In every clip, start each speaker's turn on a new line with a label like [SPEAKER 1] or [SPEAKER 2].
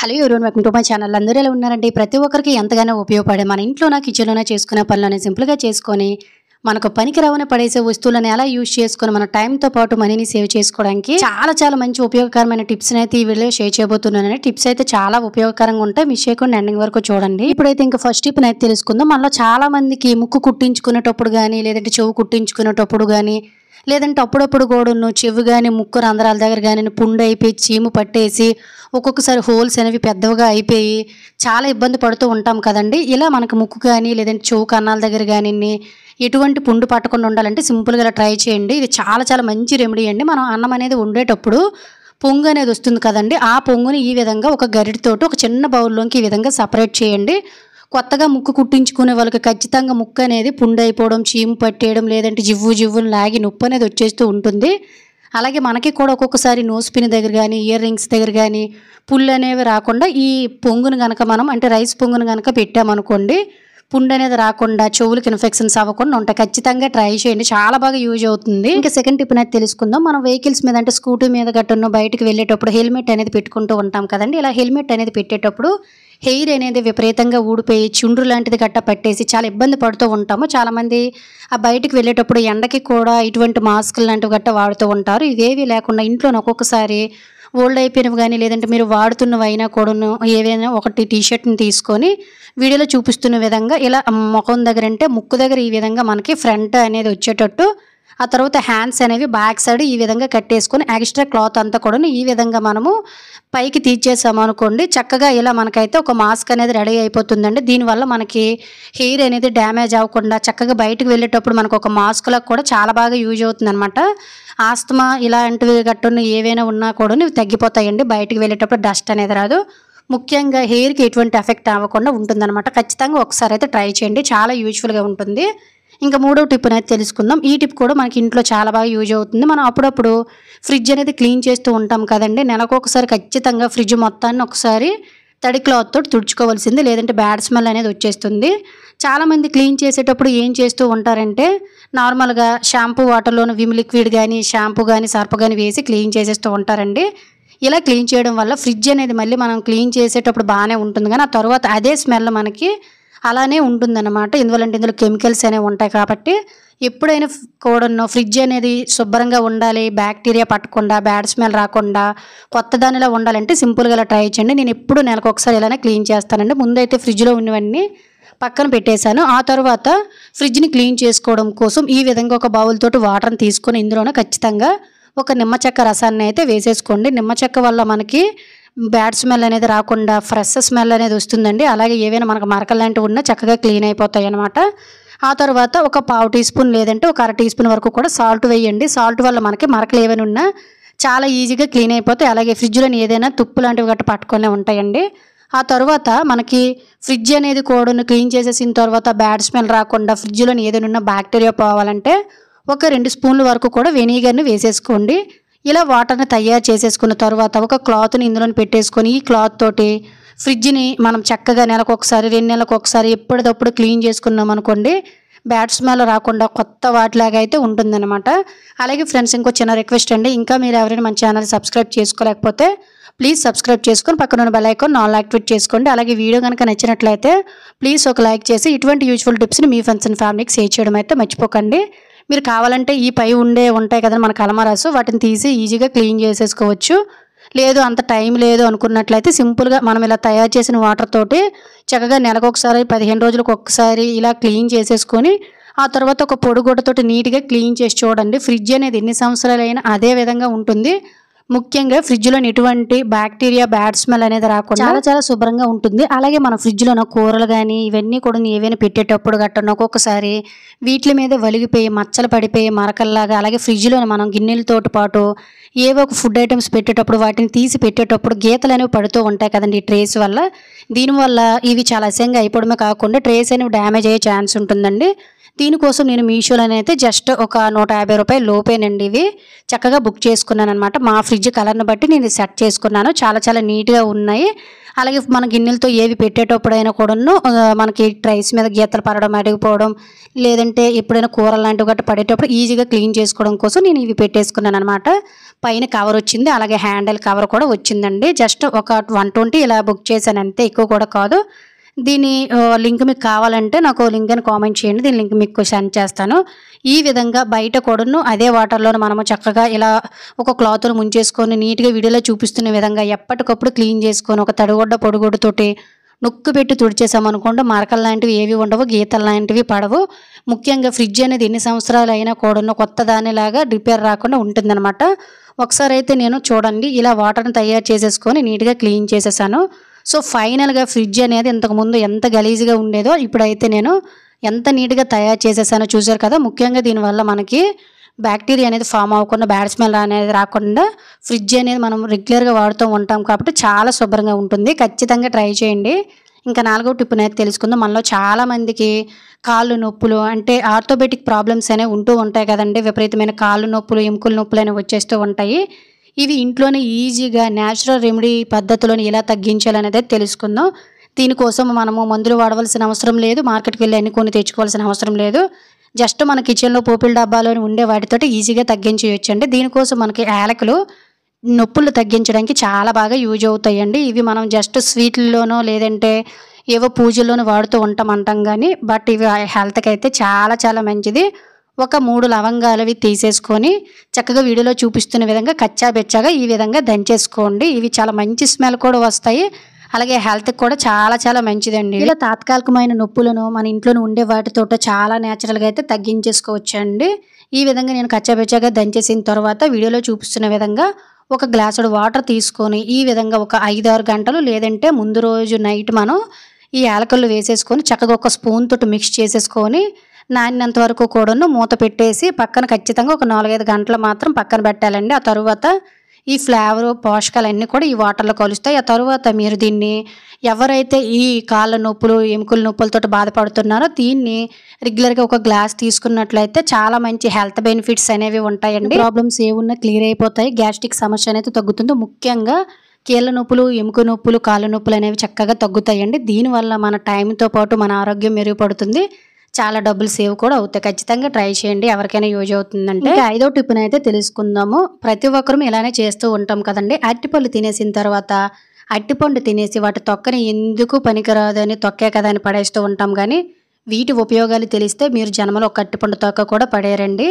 [SPEAKER 1] Hello everyone, welcome to my channel. అందరూ ఎలా ఉన్నారండి? ప్రతి ఒక్కరికి ఎంతగానో ఉపయోగపడే మన ఇంట్లోన కిచెన్లోనే చేసుకునే పనులని సింపుల్గా చేసుకొని మనకు పనికి రావని పడేసే వస్తువులను ఎలా యూజ్ చేసుకొని మన టైంతో పాటు మనీని సేవ్ చేసుకోవడానికి చాలా మంచి ఉపయోగకరమైన టిప్స్ అయితే ఈ వీడియో షేర్ చేయబోతున్నాను. టిప్స్ అయితే చాలా ఉపయోగకరంగా ఉంటాయి, మిస్ చేయకుండా ఎండింగ్ వరకు చూడండి. ఇప్పుడైతే ఇంకా ఫస్ట్ టిప్ అయితే తెలుసుకుందాం. మనలో చాలా మందికి ముక్కు కుట్టించుకునేటప్పుడు కానీ, లేదంటే చెవు కుట్టించుకునేటప్పుడు కానీ, లేదంటే అప్పుడప్పుడు కూడా చెవి కానీ ముక్కు రంధ్రాల దగ్గర కానీ పుండు అయిపోయి చీము పట్టేసి ఒక్కొక్కసారి హోల్స్ అనేవి పెద్దవిగా అయిపోయి చాలా ఇబ్బంది పడుతూ ఉంటాం కదండి. ఇలా మనకు ముక్కు కానీ లేదంటే చెవు కన్నాల దగ్గర కానీ ఎటువంటి పుండు పట్టకుండా ఉండాలంటే సింపుల్గా ఇలా ట్రై చేయండి. ఇది చాలా మంచి రెమెడీ అండి. మనం అన్నం అనేది వండేటప్పుడు పొంగు అనేది వస్తుంది కదండి, ఆ పొంగుని ఈ విధంగా ఒక గరిటెతోటి ఒక చిన్న బౌల్లోకి ఈ విధంగా సపరేట్ చేయండి. కొత్తగా ముక్కు కుట్టించుకునే వాళ్ళకి ఖచ్చితంగా ముక్కు అనేది పుండు అయిపోవడం, చీము పట్టేయడం, లేదంటే జివ్వును లాగి నొప్పి అనేది వచ్చేస్తూ ఉంటుంది. అలాగే మనకి కూడా ఒక్కొక్కసారి నోస్ పిన్ దగ్గర కానీ, ఇయర్ రింగ్స్ దగ్గర కానీ పుళ్ళు అనేవి రాకుండా ఈ పొంగును కనుక మనం అంటే రైస్ పొంగును కనుక పెట్టామనుకోండి, పుండు అనేది రాకుండా చెవులకు ఇన్ఫెక్షన్స్ అవ్వకుండా ఉంటాయి. ఖచ్చితంగా ట్రై చేయండి, చాలా బాగా యూజ్ అవుతుంది. ఇంకా సెకండ్ టిప్ అనేది తెలుసుకుందాం. మనం వెహికల్స్ మీద అంటే స్కూటీ మీద గట్టును బయటకు వెళ్ళేటప్పుడు హెల్మెట్ అనేది పెట్టుకుంటూ ఉంటాం కదండి. ఇలా హెల్మెట్ అనేది పెట్టేటప్పుడు హెయిర్ అనేది విపరీతంగా ఊడిపోయి చుండ్రు లాంటిది గట్ట పట్టేసి చాలా ఇబ్బంది పడుతూ ఉంటాము. చాలామంది ఆ బయటకు వెళ్ళేటప్పుడు ఎండకి కూడా ఇటువంటి మాస్కులు లాంటివి గట్ట వాడుతూ ఉంటారు. ఇవేవి లేకుండా ఇంట్లోనే ఒక్కొక్కసారి ఓల్డ్ అయిపోయినవి కానీ లేదంటే మీరు వాడుతున్నవి అయినా కూడాను ఏవైనా ఒకటి టీషర్ట్ని తీసుకొని వీడియోలో చూపిస్తున్న విధంగా ఇలా ముఖం దగ్గర అంటే ముక్కు దగ్గర ఈ విధంగా మనకి ఫ్రంట్ అనేది వచ్చేటట్టు, ఆ తర్వాత హ్యాండ్స్ అనేవి బ్యాక్ సైడ్ ఈ విధంగా కట్టేసుకొని ఎక్స్ట్రా క్లాత్ అంతా కూడా ఈ విధంగా మనము పైకి తీర్చేసాము అనుకోండి, చక్కగా ఇలా మనకైతే ఒక మాస్క్ అనేది రెడీ అయిపోతుందండి. దీనివల్ల మనకి హెయిర్ అనేది డ్యామేజ్ అవ్వకుండా చక్కగా బయటకు వెళ్ళేటప్పుడు మనకు ఒక మాస్క్లకు కూడా చాలా బాగా యూజ్ అవుతుంది అనమాట. ఆస్తమా ఇలాంటివి గట్టున్న ఏవైనా ఉన్నా కూడా ఇవి తగ్గిపోతాయండి. బయటకు వెళ్ళేటప్పుడు డస్ట్ అనేది రాదు. ముఖ్యంగా హెయిర్కి ఎటువంటి ఎఫెక్ట్ అవ్వకుండా ఉంటుందన్నమాట. ఖచ్చితంగా ఒకసారి అయితే ట్రై చేయండి, చాలా యూజ్ఫుల్గా ఉంటుంది. ఇంకా మూడో టిప్ అనేది తెలుసుకుందాం. ఈ టిప్ కూడా మనకి ఇంట్లో చాలా బాగా యూజ్ అవుతుంది. మనం అప్పుడప్పుడు ఫ్రిడ్జ్ అనేది క్లీన్ చేస్తూ ఉంటాం కదండి. నెలకు ఒకసారి ఖచ్చితంగా ఫ్రిడ్జ్ మొత్తాన్ని ఒకసారి తడి క్లాత్ తోటి తుడుచుకోవాల్సింది, లేదంటే బ్యాడ్ స్మెల్ అనేది వచ్చేస్తుంది. చాలామంది క్లీన్ చేసేటప్పుడు ఏం చేస్తూ ఉంటారంటే నార్మల్గా షాంపూ వాటర్లోని విమ్ లిక్విడ్ కానీ షాంపూ కానీ సర్ఫ్ కానీ వేసి క్లీన్ చేసేస్తూ ఉంటారండి. ఇలా క్లీన్ చేయడం వల్ల ఫ్రిడ్జ్ అనేది మళ్ళీ మనం క్లీన్ చేసేటప్పుడు బాగానే ఉంటుంది, కానీ ఆ తర్వాత అదే స్మెల్ మనకి అలానే ఉంటుందన్నమాట. ఎందువల్లంటే ఇందులో కెమికల్స్ అనేవి ఉంటాయి కాబట్టి ఎప్పుడైనా కూడా ఫ్రిడ్జ్ అనేది శుభ్రంగా ఉండాలి, బ్యాక్టీరియా పట్టకుండా బ్యాడ్ స్మెల్ రాకుండా కొత్త దానిలా ఉండాలంటే సింపుల్గా ఇలా ట్రై చేయండి. నేను ఎప్పుడు నెలకు ఒకసారి ఇలానే క్లీన్ చేస్తానండి. ముందైతే ఫ్రిడ్జ్లో ఉన్నవన్నీ పక్కన పెట్టేశాను. ఆ తర్వాత ఫ్రిడ్జ్ని క్లీన్ చేసుకోవడం కోసం ఈ విధంగా ఒక బౌల్ తోటి వాటర్ని తీసుకొని ఇందులోనే ఖచ్చితంగా ఒక నిమ్మ చెక్క రసాన్ని అయితే వేసేసుకోండి. నిమ్మ చెక్క వల్ల మనకి బ్యాడ్ స్మెల్ అనేది రాకుండా ఫ్రెష్ స్మెల్ అనేది వస్తుందండి. అలాగే ఏవైనా మనకు మరకలు లాంటివి ఉన్నా చక్కగా క్లీన్ అయిపోతాయి అన్నమాట. ఆ తర్వాత ఒక పావు టీ స్పూన్ లేదంటే ఒక అర టీ స్పూన్ వరకు కూడా సాల్ట్ వేయండి. సాల్ట్ వల్ల మనకి మరకలు ఏమైనా ఉన్నా చాలా ఈజీగా క్లీన్ అయిపోతాయి. అలాగే ఫ్రిడ్జ్లోని ఏదైనా తుప్పు లాంటివి గట్ట పట్టుకునే ఉంటాయండి. ఆ తర్వాత మనకి ఫ్రిడ్జ్ అనేది కూడా క్లీన్ చేసేసిన తర్వాత బ్యాడ్ స్మెల్ రాకుండా ఫ్రిడ్జ్లోని ఏదైనా ఉన్న బ్యాక్టీరియా పోవాలంటే ఒక 2 స్పూన్ల వరకు కూడా వెనిగర్ని వేసేసుకోండి. ఇలా వాటర్ని తయారు చేసేసుకున్న తర్వాత ఒక క్లాత్ని ఇందులో పెట్టేసుకొని ఈ క్లాత్ తోటి ఫ్రిడ్జ్ని మనం చక్కగా నెలకు ఒకసారి 2 నెలలకు ఒకసారి ఎప్పటికప్పుడు క్లీన్ చేసుకున్నాం అనుకోండి, బ్యాడ్ స్మెల్ రాకుండా కొత్త వాటిలాగా అయితే ఉంటుందన్నమాట. అలాగే ఫ్రెండ్స్, ఇంకో చిన్న రిక్వెస్ట్ అండి, ఇంకా మీరు ఎవరైనా మన ఛానల్ సబ్స్క్రైబ్ చేసుకోలేకపోతే ప్లీజ్ సబ్స్క్రైబ్ చేసుకొని పక్కన ఉన్న బెల్ ఐకాన్ ఆల్ యాక్టివేట్ చేసుకోండి. అలాగే వీడియో కనుక నచ్చినట్లయితే ప్లీజ్ ఒక లైక్ చేసి ఇటువంటి యూజ్ఫుల్ టిప్స్ని మీ ఫ్రెండ్స్ అండ్ ఫ్యామిలీకి షేర్ చేయడం అయితే మర్చిపోకండి. మీరు కావాలంటే ఈ పై ఉంటాయి కదా మన కలమరాసు, వాటిని తీసి ఈజీగా క్లీన్ చేసేసుకోవచ్చు. లేదు అంత టైం లేదు అనుకున్నట్లయితే సింపుల్గా మనం ఇలా తయారు చేసిన వాటర్ తోటి చక్కగా నెలకు ఒకసారి 15 రోజులకు ఒకసారి ఇలా క్లీన్ చేసేసుకొని ఆ తర్వాత ఒక పొడిగుడ్డతోటి నీట్గా క్లీన్ చేసి చూడండి. ఫ్రిడ్జ్ అనేది ఎన్ని సంవత్సరాలైనా అదే విధంగా ఉంటుంది. ముఖ్యంగా ఫ్రిడ్జ్లో ఎటువంటి బ్యాక్టీరియా బ్యాడ్ స్మెల్ అనేది రాకుండా చాలా శుభ్రంగా ఉంటుంది. అలాగే మన ఫ్రిడ్జ్లో కూరలు కానీ ఇవన్నీ కూడా ఏవైనా పెట్టేటప్పుడు గట్టను ఒక్కొక్కసారి వీటి మీద వలిగిపోయి మచ్చలు పడిపోయి మరకల్లాగా, అలాగే ఫ్రిడ్జ్లో మనం గిన్నెలతోటి పాటు ఏవో ఒక ఫుడ్ ఐటమ్స్ పెట్టేటప్పుడు వాటిని తీసి పెట్టేటప్పుడు గీతలు అనేవి పడుతూ ఉంటాయి కదండి ఈ ట్రేస్ వల్ల. దీనివల్ల ఇవి చాలా అసహ్యంగా అయిపోవడమే కాకుండా ట్రేస్ అనేవి డ్యామేజ్ అయ్యే ఛాన్స్ ఉంటుందండి. దీనికోసం నేను మీషోలోనైతే జస్ట్ ఒక 150 రూపాయలు లోపేనండి ఇవి చక్కగా బుక్ చేసుకున్నాను అనమాట. మా ఫ్రిడ్జ్ కలర్ని బట్టి నేను సెట్ చేసుకున్నాను. చాలా నీట్గా ఉన్నాయి. అలాగే మన గిన్నెలతో ఏవి పెట్టేటప్పుడైనా కూడాను మనకి ట్రైస్ మీద గీతలు పడడం, అడిగిపోవడం, లేదంటే ఎప్పుడైనా కూరలు లాంటివి గట్రా పడేటప్పుడు ఈజీగా క్లీన్ చేసుకోవడం కోసం నేను ఇవి పెట్టేసుకున్నాను అనమాట. పైన కవర్ వచ్చింది, అలాగే హ్యాండిల్ కవర్ కూడా వచ్చిందండి. జస్ట్ ఒక 120 ఇలా బుక్ చేశాను అంతే, ఎక్కువ కూడా కాదు. దీని లింక్ మీకు కావాలంటే నాకు లింక్ అని కామెంట్ చేయండి, దీని లింక్ మీకు సెండ్ చేస్తాను. ఈ విధంగా బయట కూడాను అదే వాటర్లో మనము చక్కగా ఇలా ఒక క్లాత్ను ముంచేసుకొని నీట్గా వీడియోలో చూపిస్తున్న విధంగా ఎప్పటికప్పుడు క్లీన్ చేసుకొని ఒక తడిగుడ్డ పొడిగుడ్డతోటి నొక్కు పెట్టి తుడిచేసామనుకోండి మరకలు లాంటివి ఏవి ఉండవు, గీతలు లాంటివి పడవు. ముఖ్యంగా ఫ్రిడ్జ్ అనేది ఎన్ని సంవత్సరాలు అయినా కూడాను కొత్త దానిలాగా రిపేర్ రాకుండా ఉంటుందన్నమాట. ఒకసారి అయితే నేను చూడండి ఇలా వాటర్ని తయారు చేసేసుకొని నీట్గా క్లీన్ చేసేసాను. సో ఫైనల్గా ఫ్రిడ్జ్ అనేది ఇంతకుముందు ఎంత గలీజ్గా ఉండేదో ఇప్పుడైతే నేను ఎంత నీట్గా తయారు చేసేసానో చూసారు కదా. ముఖ్యంగా దీనివల్ల మనకి బ్యాక్టీరియా అనేది ఫామ్ అవ్వకుండా, బ్యాడ్ స్మెల్ అనేది రాకుండా ఫ్రిడ్జ్ అనేది మనం రెగ్యులర్గా వాడుతూ ఉంటాం కాబట్టి చాలా శుభ్రంగా ఉంటుంది. ఖచ్చితంగా ట్రై చేయండి. ఇంకా 4వ టిప్ అనేది తెలుసుకుందాం. మనలో చాలామందికి కాళ్ళు నొప్పులు అంటే ఆర్థోపెటిక్ ప్రాబ్లమ్స్ అనేవి ఉంటూ ఉంటాయి కదండి. విపరీతమైన కాళ్ళు నొప్పులు, ఎముకల నొప్పులు అనేవి వచ్చేస్తూ ఉంటాయి. ఇవి ఇంట్లోనే ఈజీగా న్యాచురల్ రెమెడీ పద్ధతిలోని ఎలా తగ్గించాలనేది తెలుసుకుందాం. దీనికోసం మనము మందులు వాడవలసిన అవసరం లేదు, మార్కెట్కి వెళ్ళి అన్ని కొన్ని తెచ్చుకోవాల్సిన అవసరం లేదు. జస్ట్ మన కిచెన్లో పోపుల డబ్బాలోని ఉండే వాటితోటి ఈజీగా తగ్గించవచ్చండి. దీనికోసం మనకి యాలకులు నొప్పులు తగ్గించడానికి చాలా బాగా యూజ్ అవుతాయండి. ఇవి మనం జస్ట్ స్వీట్లలోనో లేదంటే ఏవో పూజల్లోనూ వాడుతూ ఉంటాం కానీ బట్ ఇవి హెల్త్కి అయితే చాలా చాలా మంచిది. ఒక 3 లవంగాలు అవి తీసేసుకొని చక్కగా వీడియోలో చూపిస్తున్న విధంగా కచ్చా బెచ్చాగా ఈ విధంగా దంచేసుకోండి. ఇవి చాలా మంచి స్మెల్ కూడా వస్తాయి, అలాగే హెల్త్కి కూడా చాలా చాలా మంచిదండి. ఇలా తాత్కాలికమైన నొప్పులను మన ఇంట్లో ఉండే వాటితో చాలా న్యాచురల్గా అయితే తగ్గించేసుకోవచ్చండి. ఈ విధంగా నేను కచ్చాబెచ్చాగా దంచేసిన తర్వాత వీడియోలో చూపిస్తున్న విధంగా ఒక గ్లాసుడు వాటర్ తీసుకొని ఈ విధంగా ఒక 5-6 గంటలు లేదంటే ముందు రోజు నైట్ మనం ఈ యాలకులు వేసేసుకొని చక్కగా ఒక స్పూన్ తోటి మిక్స్ చేసేసుకొని నానినంత వరకు కూడాను మూత పెట్టేసి పక్కన ఖచ్చితంగా ఒక 4-5 గంటలు మాత్రం పక్కన పెట్టాలండి. ఆ తర్వాత ఈ ఫ్లేవర్ పోషకాలన్నీ కూడా ఈ వాటర్లో కలుస్తాయి. ఆ తర్వాత మీరు దీన్ని ఎవరైతే ఈ కాళ్ళ నొప్పులు, ఎముకల నొప్పులతో బాధపడుతున్నారో దీన్ని రెగ్యులర్గా ఒక గ్లాస్ తీసుకున్నట్లయితే చాలా మంచి హెల్త్ బెనిఫిట్స్ అనేవి ఉంటాయండి. ప్రాబ్లమ్స్ ఏమున్నా క్లియర్ అయిపోతాయి, గ్యాస్ట్రిక్ సమస్య అనేది తగ్గుతుంది. ముఖ్యంగా కీళ్ళ నొప్పులు, ఎముక నొప్పులు, కాళ్ళ నొప్పులు అనేవి చక్కగా తగ్గుతాయండి. దీనివల్ల మన టైంతో పాటు మన ఆరోగ్యం మెరుగుపడుతుంది, చాలా డబ్బులు సేవ్ కూడా అవుతాయి. ఖచ్చితంగా ట్రై చేయండి, ఎవరికైనా యూజ్ అవుతుందంటే. 5వ టిప్ని అయితే తెలుసుకుందాము. ప్రతి ఒక్కరూ ఇలానే చేస్తూ ఉంటాం కదండి. అరటిపళ్ళు తినేసిన తర్వాత అరటిపండు తినేసి వాటి తొక్కని ఎందుకు పనికిరాదని తొక్కే కదా అని పడేస్తూ ఉంటాం కానీ వీటి ఉపయోగాలు తెలిస్తే మీరు జన్మలో ఒక అరటిపండు తొక్క కూడా పడేరండి.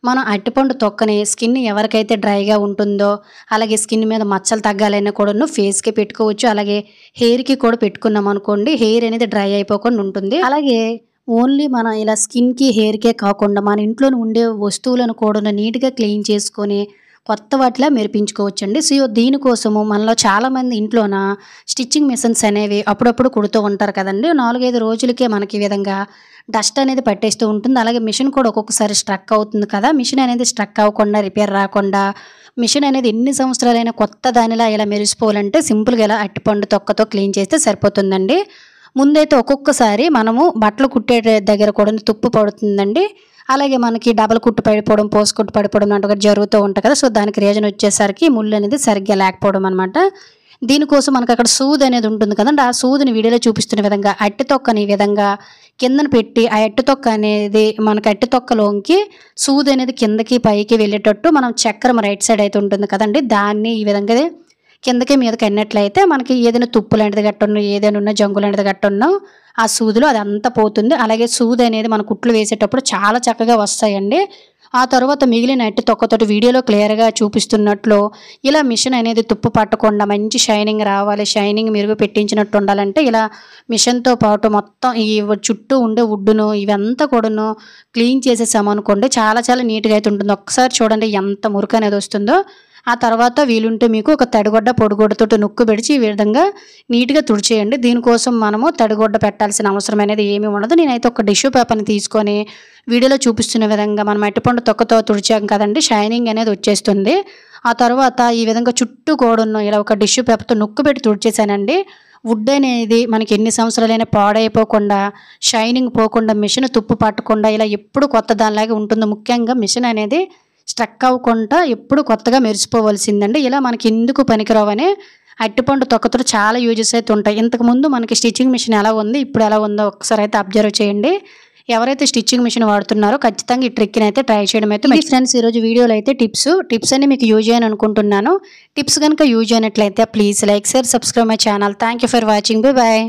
[SPEAKER 1] మనం అరటిపండు తొక్కని స్కిన్ ఎవరికైతే డ్రైగా ఉంటుందో అలాగే స్కిన్ మీద మచ్చలు తగ్గాలన్నా కూడా ఫేస్కి పెట్టుకోవచ్చు, అలాగే హెయిర్కి కూడా పెట్టుకున్నాం అనుకోండి హెయిర్ అనేది డ్రై అయిపోకుండా ఉంటుంది. అలాగే ఓన్లీ మన ఇలా స్కిన్కి హెయిర్కే కాకుండా మన ఇంట్లో ఉండే వస్తువులను కూడా నీట్గా క్లీన్ చేసుకొని కొత్త వాటిలా మెరిపించుకోవచ్చండి. సో దీనికోసము మనలో చాలామంది ఇంట్లోన స్టిచ్చింగ్ మిషన్స్ అనేవి అప్పుడప్పుడు కుడుతూ ఉంటారు కదండి. 4-5 రోజులకే మనకి ఈ విధంగా డస్ట్ అనేది పట్టేస్తూ ఉంటుంది. అలాగే మిషన్ కూడా ఒక్కొక్కసారి స్ట్రక్ అవుతుంది కదా. మిషన్ అనేది స్ట్రక్ అవ్వకుండా, రిపేర్ రాకుండా మిషన్ అనేది ఎన్ని సంవత్సరాలైనా కొత్త దానిలా ఇలా మెరిసిపోవాలంటే సింపుల్గా ఇలా అరటిపండు తొక్కతో క్లీన్ చేస్తే సరిపోతుందండి. ముందైతే ఒక్కొక్కసారి మనము బట్టలు కుట్టే దగ్గర కూడా తుప్పు పడుతుందండి. అలాగే మనకి డబల్ కుట్టు పడిపోవడం, పోస్ట్ కుట్టు పడిపోవడం లాంటివి జరుగుతూ ఉంటాయి కదా. సో దానికి రీజన్ వచ్చేసరికి ముళ్ళు అనేది సరిగ్గా లేకపోవడం అనమాట. దీనికోసం మనకు అక్కడ సూది అనేది ఉంటుంది కదండి. ఆ సూదిని వీడియోలో చూపిస్తున్న విధంగా అట్టి తొక్కని ఈ విధంగా కిందన పెట్టి ఆ అట్టి తొక్క అనేది మనకి అట్టి తొక్కలోంకి సూది అనేది కిందకి పైకి వెళ్ళేటట్టు మనం చక్రం రైట్ సైడ్ అయితే ఉంటుంది కదండి, దాన్ని ఈ విధంగా కిందకి మీదకి అన్నట్లయితే మనకి ఏదైనా తుప్పు లాంటిది గట్టున్నా, ఏదైనా ఉన్న జంగు లాంటిది గట్టున్నా ఆ సూదిలో అదంతా పోతుంది. అలాగే సూది అనేది మన కుట్లు వేసేటప్పుడు చాలా చక్కగా వస్తాయండి. ఆ తర్వాత మిగిలిన అట్టి తొక్కతోటి వీడియోలో క్లియర్గా చూపిస్తున్నట్లు ఇలా మిషన్ అనేది తుప్పు పట్టకుండా మంచి షైనింగ్ రావాలి, షైనింగ్ మెరుగు పెట్టించినట్టు ఉండాలంటే ఇలా మిషన్తో పాటు మొత్తం ఈ చుట్టూ ఉండే వుడ్డును ఇవంతా కూడాను క్లీన్ చేసేసామనుకోండి చాలా చాలా నీట్గా అయితే ఉంటుంది. ఒక్కసారి చూడండి ఎంత మురుకు అనేది వస్తుందో. ఆ తర్వాత వీలుంటే మీకు ఒక తడిగొడ్డ పొడిగొడ్డతో నొక్కు పెడిచి ఈ విధంగా నీట్గా తుడిచేయండి. దీనికోసం మనము తడిగొడ్డ పెట్టాల్సిన అవసరం అనేది ఏమీ ఉండదు. నేనైతే ఒక టిష్యూ పేపర్ని తీసుకొని వీడియోలో చూపిస్తున్న విధంగా మనం అరటిపండు తొక్కతో తుడిచాం కదండి, షైనింగ్ అనేది వచ్చేస్తుంది. ఆ తర్వాత ఈ విధంగా చుట్టూ కూడాను ఇలా ఒక టిష్యూ పేపర్తో నొక్కు పెట్టి తుడిచేసానండి. వుడ్ అనేది మనకి ఎన్ని సంవత్సరాలైనా పాడైపోకుండా, షైనింగ్ పోకుండా, మిషన్ తుప్పు పట్టకుండా ఇలా ఎప్పుడు కొత్త దానిలాగా ఉంటుంది. ముఖ్యంగా మిషన్ అనేది స్ట్రక్ అవ్వకుండా ఎప్పుడు కొత్తగా మెరిసిపోవలసిందండి. ఇలా మనకి ఎందుకు పనికిరావని అరటిపండు తొక్కతో చాలా యూజెస్ అయితే ఉంటాయి. ఇంతకుముందు మనకి స్టిచ్చింగ్ మిషన్ ఎలా ఉంది, ఇప్పుడు ఎలా ఉందో ఒకసారి అయితే అబ్జర్వ్ చేయండి. ఎవరైతే స్టిచ్చింగ్ మిషన్ వాడుతున్నారో ఖచ్చితంగా ఈ ట్రిక్ని అయితే ట్రై చేయడం అయితే ఫ్రెండ్స్ ఈరోజు వీడియోలో అయితే టిప్స్ అన్ని మీకు యూజ్ అయ్యని అనుకుంటున్నాను. టిప్స్ కనుక యూజ్ అయినట్లయితే please like, share, subscribe my channel. Thank you for watching. Bye bye.